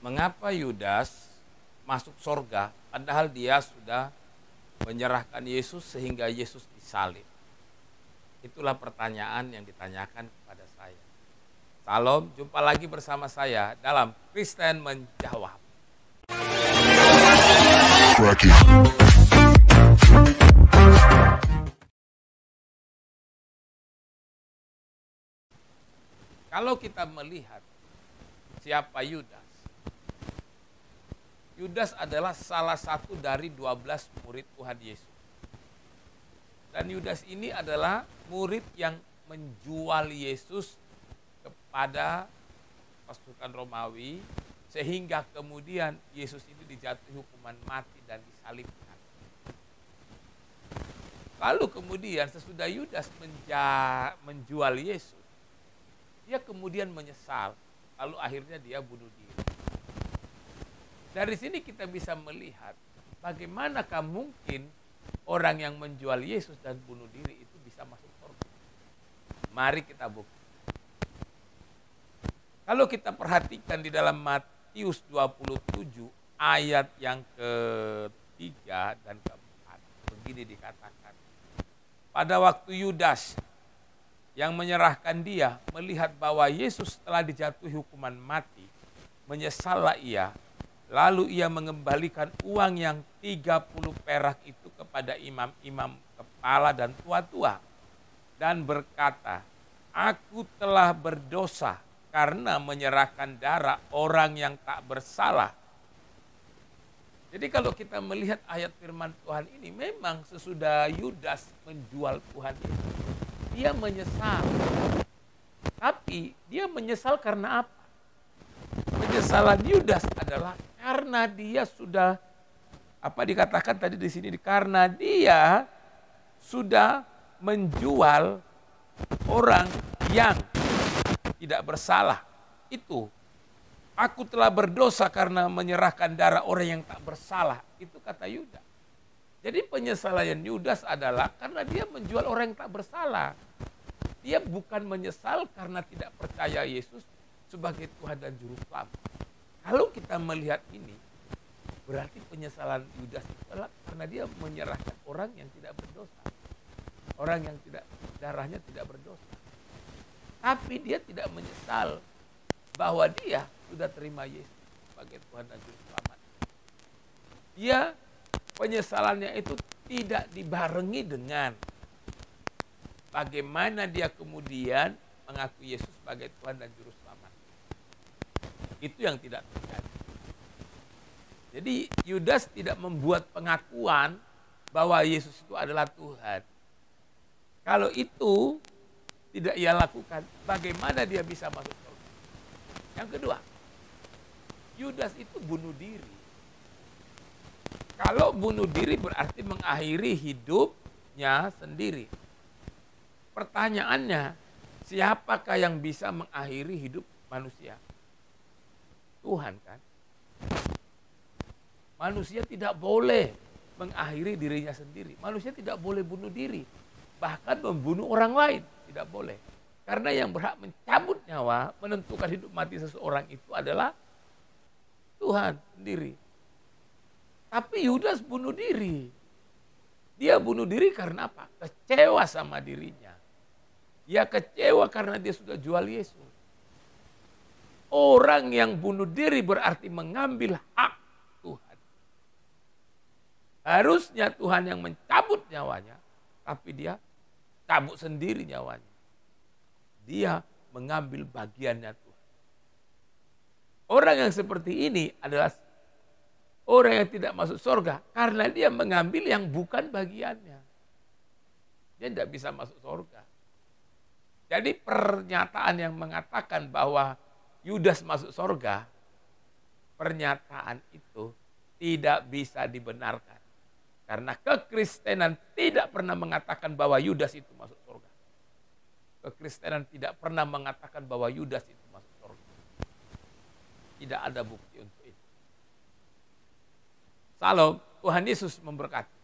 Mengapa Yudas masuk sorga padahal dia sudah menyerahkan Yesus sehingga Yesus disalib? Itulah pertanyaan yang ditanyakan kepada saya. Salam, jumpa lagi bersama saya dalam Kristen Menjawab. Kalau kita melihat siapa Yudas, Yudas adalah salah satu dari 12 murid Tuhan Yesus. Dan Yudas ini adalah murid yang menjual Yesus kepada pasukan Romawi, sehingga kemudian Yesus itu dijatuhi hukuman mati dan disalibkan. Lalu kemudian sesudah Yudas menjual Yesus, dia kemudian menyesal, lalu akhirnya dia bunuh diri. Dari sini kita bisa melihat bagaimanakah mungkin orang yang menjual Yesus dan bunuh diri itu bisa masuk surga. Mari kita buktikan. Kalau kita perhatikan di dalam Matius 27 ayat yang ketiga dan keempat, begini dikatakan. Pada waktu Yudas yang menyerahkan dia melihat bahwa Yesus telah dijatuhi hukuman mati, menyesallah ia. Lalu ia mengembalikan uang yang 30 perak itu kepada imam-imam kepala dan tua-tua. Dan berkata, aku telah berdosa karena menyerahkan darah orang yang tak bersalah. Jadi kalau kita melihat ayat firman Tuhan ini, memang sesudah Yudas menjual Tuhan Yesus, dia menyesal. Tapi dia menyesal karena apa? Penyesalan Yudas adalah karena dia sudah, apa dikatakan tadi di sini, karena dia sudah menjual orang yang tidak bersalah. Itu, aku telah berdosa karena menyerahkan darah orang yang tak bersalah. Itu kata Yudas. Jadi penyesalan Yudas adalah karena dia menjual orang yang tak bersalah. Dia bukan menyesal karena tidak percaya Yesus sebagai Tuhan dan Juru Selamat. Kalau kita melihat ini, berarti penyesalan Yudas itu adalah karena dia menyerahkan orang yang tidak berdosa. Orang yang tidak, darahnya tidak berdosa. Tapi dia tidak menyesal bahwa dia sudah terima Yesus sebagai Tuhan dan Juru Selamat. Dia, penyesalannya itu tidak dibarengi dengan bagaimana dia kemudian mengaku Yesus sebagai Tuhan dan Juru Selamat. Itu yang tidak terjadi. Jadi Yudas tidak membuat pengakuan bahwa Yesus itu adalah Tuhan. Kalau itu tidak ia lakukan, bagaimana dia bisa masuk surga? Yang kedua, Yudas itu bunuh diri. Kalau bunuh diri berarti mengakhiri hidupnya sendiri. Pertanyaannya, siapakah yang bisa mengakhiri hidup manusia? Tuhan kan. Manusia tidak boleh mengakhiri dirinya sendiri. Manusia tidak boleh bunuh diri. Bahkan membunuh orang lain. Tidak boleh. Karena yang berhak mencabut nyawa, menentukan hidup mati seseorang itu adalah Tuhan sendiri. Tapi Yudas bunuh diri. Dia bunuh diri karena apa? Kecewa sama dirinya. Dia kecewa karena dia sudah jual Yesus. Orang yang bunuh diri berarti mengambil hak Tuhan. Harusnya Tuhan yang mencabut nyawanya, tapi dia cabut sendiri nyawanya. Dia mengambil bagiannya Tuhan. Orang yang seperti ini adalah orang yang tidak masuk surga karena dia mengambil yang bukan bagiannya. Dia tidak bisa masuk surga. Jadi pernyataan yang mengatakan bahwa Yudas masuk surga, pernyataan itu tidak bisa dibenarkan. Karena kekristenan tidak pernah mengatakan bahwa Yudas itu masuk surga. Kekristenan tidak pernah mengatakan bahwa Yudas itu masuk surga. Tidak ada bukti untuk itu. Salam, Tuhan Yesus memberkati.